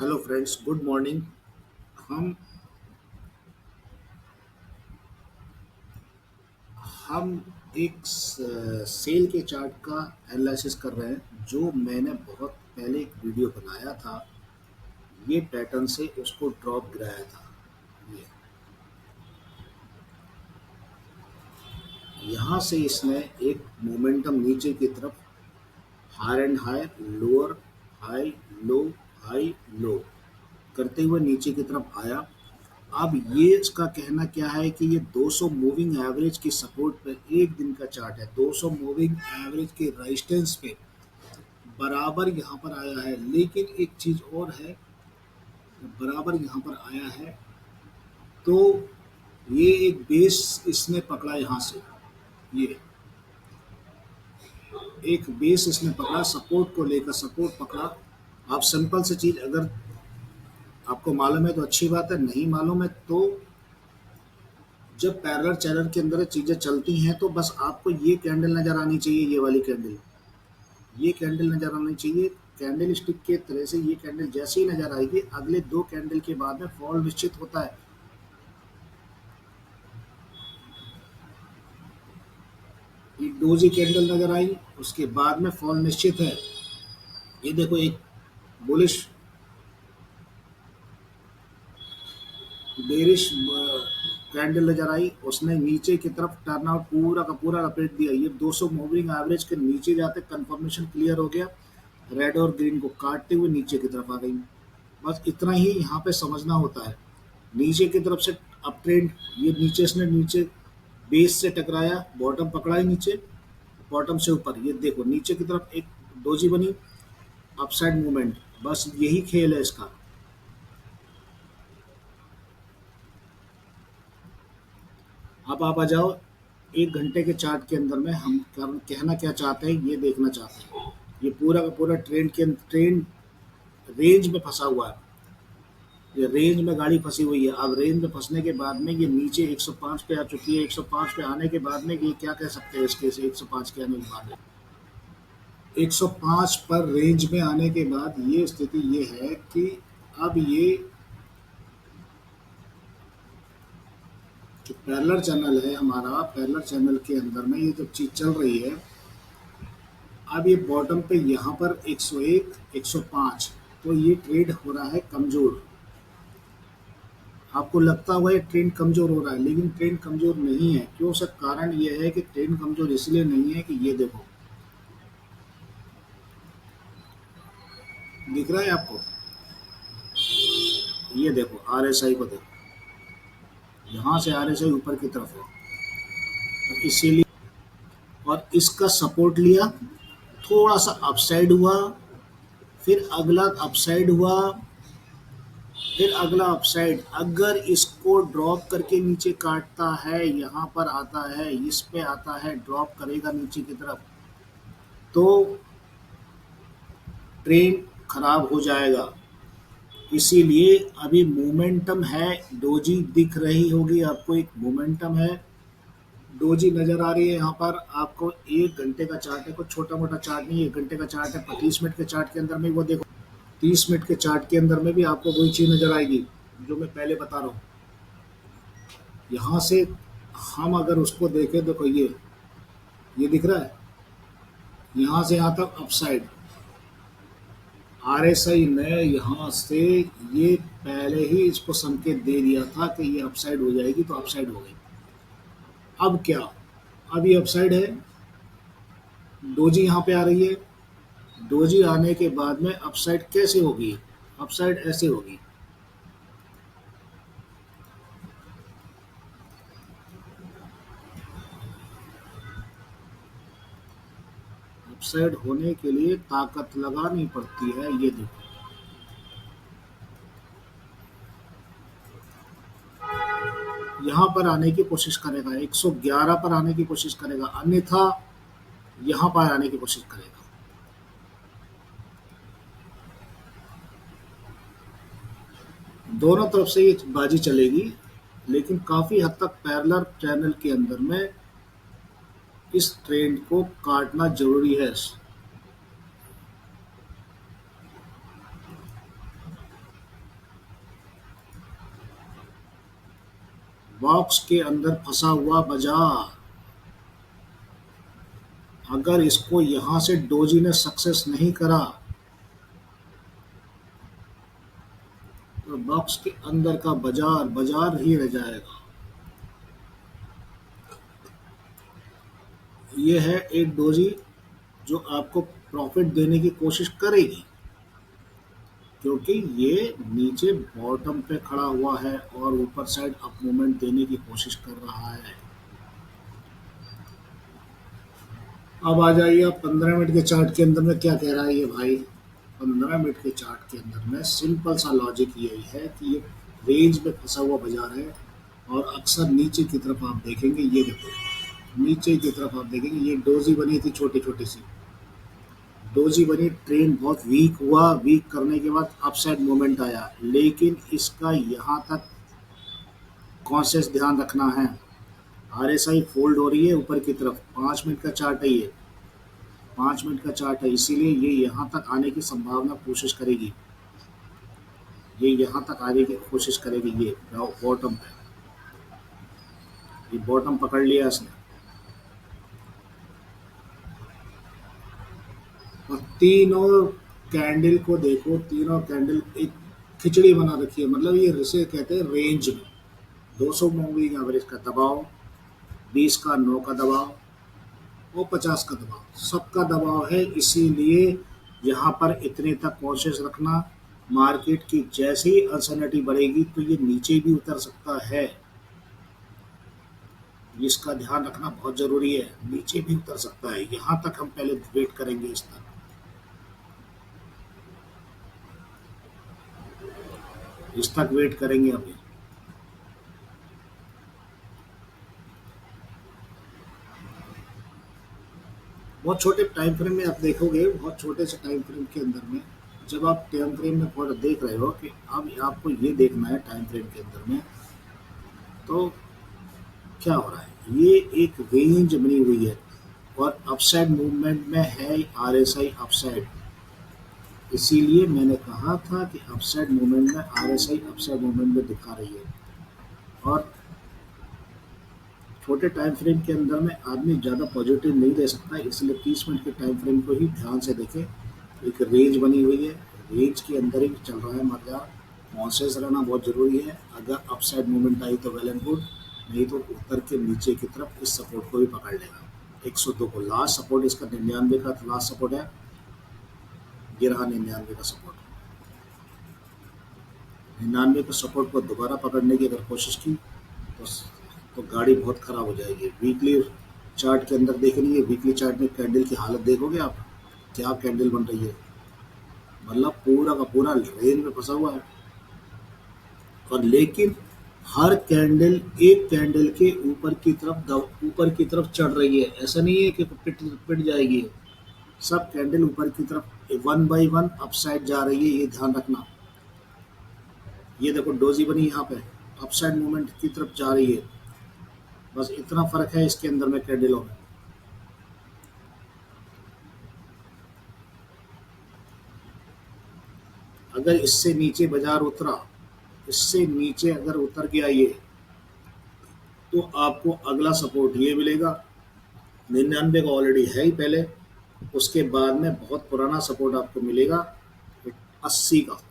Hello friends, good morning. हम हम एक सेल के चार्ट का एनालिसिस कर रहे हैं जो मैंने बहुत पहले एक वीडियो बनाया था। ये पैटर्न से उसको ड्रॉप गिराया था। ये यहाँ से इसने एक मोमेंटम नीचे की तरफ higher and higher, lower, high, low, high, low करते हुए नीचे की तरफ आया। अब ये इसका कहना क्या है कि ये 200 मूविंग एवरेज की सपोर्ट पे एक दिन का चार्ट है। 200 मूविंग एवरेज के रेजिस्टेंस पे बराबर यहाँ पर आया है, लेकिन एक चीज और है, बराबर यहाँ पर आया है तो ये एक बेस इसने पकड़ा यहाँ से। ये एक बेस इसने पकड़ा, सपोर्ट को लेकर सपोर्ट पकड़ा। आप सिंपल सी चीज अगर आपको मालूम है तो अच्छी बात है, नहीं मालूम है तो जब पैरेलल चैनल के अंदर चीजें चलती हैं तो बस आपको ये कैंडल नजर आनी चाहिए, ये वाली कैंडल, ये कैंडल नजर आनी चाहिए। कैंडल स्टिक के तरह से ये कैंडल जैसे ही नजर आएगी, अगले दो कैंडल के बाद में फॉल निश्चित होता है। एक डोजी कैंडल नजर आई, उसके बाद में फॉल निश्चित है। ये देखो, एक बुलिश बेरिश कैंडल नजर आई, उसने नीचे की तरफ टर्न आउट पूरा का पूरा लपेट दिया। ये 200 मूविंग एवरेज के नीचे जाते कंफर्मेशन क्लियर हो गया, रेड और ग्रीन को काटते हुए नीचे की तरफ आ गई। बस इतना ही यहाँ पे समझना होता है। नीचे की तरफ से अप ट्रेंड, ये नीचे से नीचे बेस से टकराया, बॉटम पकड़ा ही नीचे, बॉटम से ऊपर ये देखो नीचे की तरफ एक डोजी बनी, अपसाइड मूवमेंट। बस यही खेल है इसका। अब आप आ जाओ एक घंटे के चार्ट के अंदर में, हम कहना क्या चाहते हैं ये देखना चाहते हैं। ये पूरा का पूरा ट्रेंड रेंज में फंसा हुआ है। ये रेंज में गाड़ी फंसी हुई है। अब रेंज में फंसने के बाद में ये नीचे 105 पे आ चुकी है। 105 पे आने के बाद में ये क्या कह सकते हैं इसके से, 105 के आने के बाद 105 पर रेंज में आने के बाद ये स्थिति ये है कि अब ये जो पैरेलल चैनल है हमारा, पैरेलल चैनल के अंदर में ये जब चीज चल रही है, अब ये बॉटम पे यहाँ पर 101, 105, तो ये ट्रेड हो रहा है कमजोर। आपको लगता हुआ ये ट्रेंड कमजोर हो रहा है, लेकिन ट्रेंड कमजोर नहीं है। क्यों सर? कारण ये है कि ट्रेंड कमजोर इसलिए नहीं है कि ये देखो, दिख रहा है आपको? ये देखो आरएसआई को देखो, यहाँ से आरएसआई ऊपर की तरफ है, तो इसीलिए। और इसका सपोर्ट लिया, थोड़ा सा अपसाइड हुआ, फिर अगला अपसाइड हुआ, फिर अगला अपसाइड। अगर इसको ड्रॉप करके नीचे काटता है, यहाँ पर आता है, इस पे आता है, ड्रॉप करेगा नीचे की तरफ, तो ट्रेन खराब हो जाएगा। इसीलिए अभी मोमेंटम है, डोजी दिख रही होगी आपको, एक मोमेंटम है, डोजी नजर आ रही है यहाँ पर आपको। एक घंटे का चार्ट है, कुछ छोटा मोटा चार्ट नहीं है, एक घंटे का चार्ट है। 30 मिनट के चार्ट के अंदर में वो देखो, 30 मिनट के चार्ट के अंदर में भी आपको वही चीज नजर आएगी जो मैं पहले बता रहा हूँ। यहाँ से हम अगर उसको देखें, देखो ये दिख रहा है, यहाँ से यहाँ तक अपसाइड। आरएसआई ने यहाँ से ये पहले ही इसको संकेत दे दिया था कि ये अपसाइड हो जाएगी, तो अपसाइड हो गई। अब क्या? अब ये अपसाइड है, डोजी यहाँ पे आ रही है। डोजी आने के बाद में अपसाइड कैसे होगी? अपसाइड ऐसे होगी। अपसाइड होने के लिए ताकत लगानी पड़ती है। ये देखो, यहाँ पर आने की कोशिश करेगा, 111 पर आने की कोशिश करेगा, अन्यथा यहाँ पर आने की कोशिश करेगा। दोनों तरफ से ये बाजी चलेगी, लेकिन काफी हद तक पैरेलल चैनल के अंदर में इस ट्रेंड को काटना जरूरी है। बॉक्स के अंदर फंसा हुआ बाजार। अगर इसको यहां से डोजी ने सक्सेस नहीं करा तो बॉक्स के अंदर का बाजार बाजार ही रह जाएगा। ये है एक डोजी जो आपको प्रॉफिट देने की कोशिश करेगी, क्योंकि ये नीचे बॉटम पे खड़ा हुआ है और ऊपर साइड अप मूवमेंट देने की कोशिश कर रहा है। अब आ जाइए आप 15 मिनट के चार्ट के अंदर में क्या कह रहा है ये भाई। 15 मिनट के चार्ट के अंदर में सिंपल सा लॉजिक यही है कि ये रेंज में फंसा हुआ बाजार है और अक्सर नीचे की तरफ आप देखेंगे, ये देखो नीचे की तरफ आप देखेंगे ये डोजी बनी थी, छोटी छोटी सी डोजी बनी, ट्रेंड बहुत वीक हुआ, वीक करने के बाद अपसाइड मूवमेंट आया, लेकिन इसका यहाँ तक कॉन्शियस ध्यान रखना है। आरएसआई फोल्ड हो रही है ऊपर की तरफ, 5 मिनट का चार्ट है ये, 5 मिनट का चार्ट है, इसीलिए ये यहाँ तक आने की संभावना कोशिश करेगी, ये यहाँ तक आने की कोशिश करेगी। ये बॉटम पे, ये बॉटम पकड़ लिया इसने और तीनों कैंडल को देखो, तीनों कैंडल एक खिचड़ी बना रखी है, मतलब ये इसे कहते हैं रेंज में 200 मूविंग एवरेज का दबाव, 20 का 9 का दबाव और 50 का दबाव, सबका दबाव है। इसीलिए यहाँ पर इतने तक कॉन्शियस रखना, मार्केट की जैसे ही अनसर्टेनिटी बढ़ेगी तो ये नीचे भी उतर सकता है, इसका ध्यान रखना बहुत जरूरी है, नीचे भी उतर सकता है। यहाँ तक हम पहले वेट करेंगे, इस तक वेट करेंगे अभी। बहुत छोटे टाइम फ्रेम में आप देखोगे, बहुत छोटे से टाइम फ्रेम के अंदर में जब आप टाइम फ्रेम में थोड़ा देख रहे हो कि अब आपको ये देखना है टाइम फ्रेम के अंदर में तो क्या हो रहा है। ये एक रेंज बनी हुई है और अपसाइड मूवमेंट में है आरएसआई अपसाइड, इसीलिए मैंने कहा था कि अपसाइड मूवमेंट में आरएसआई अपसाइड मूवमेंट में दिखा रही है। और छोटे टाइम फ्रेम के अंदर में आदमी ज़्यादा पॉजिटिव नहीं दे सकता, इसलिए 30 मिनट के टाइम फ्रेम को ही ध्यान से देखें। एक रेंज बनी हुई है, रेंज के अंदर ही चल रहा है बाजार, कॉन्शियस रहना बहुत ज़रूरी है। अगर अपसाइड मूवमेंट आई तो वेल एंड गुड, नहीं तो उतर के नीचे की तरफ इस सपोर्ट को भी पकड़ लेगा। 102 को लास्ट सपोर्ट इसका 99 का लास्ट सपोर्ट है, ये रहा 99 का सपोर्ट। 99 के सपोर्ट को दोबारा पकड़ने की अगर कोशिश की तो गाड़ी बहुत खराब हो जाएगी। वीकली चार्ट के अंदर देख लीजिए, वीकली चार्ट में कैंडल की हालत देखोगे आप, क्या कैंडल बन रही है, मतलब पूरा का पूरा रेंज में फंसा हुआ है। और लेकिन हर कैंडल एक कैंडल के ऊपर की तरफ चढ़ रही है, ऐसा नहीं है कि पिट जाएगी। सब कैंडल ऊपर की तरफ 1 बाय 1 अपसाइड जा रही है, ये ध्यान रखना। ये देखो डोजी बनी यहाँ पे, अपसाइड मूवमेंट की तरफ जा रही है, बस इतना फर्क है इसके अंदर में कैंडलों में। अगर इससे नीचे बाजार उतरा, इससे नीचे अगर उतर गया ये, तो आपको अगला सपोर्ट ये मिलेगा, 99 का ऑलरेडी है ही पहले, उसके बाद में बहुत पुराना सपोर्ट आपको मिलेगा 80 का।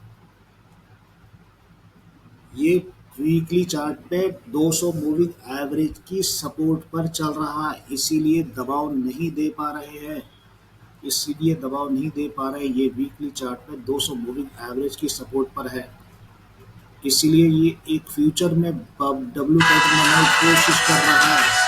ये वीकली चार्ट पे 200 मूविंग एवरेज की सपोर्ट पर चल रहा है, इसीलिए दबाव नहीं दे पा रहे हैं, इसीलिए दबाव नहीं दे पा रहे। ये वीकली चार्ट पे 200 मूविंग एवरेज की सपोर्ट पर है, इसीलिए ये एक फ्यूचर में डब्ल्यू पैटर्न बनाने की कोशिश कर रहा है।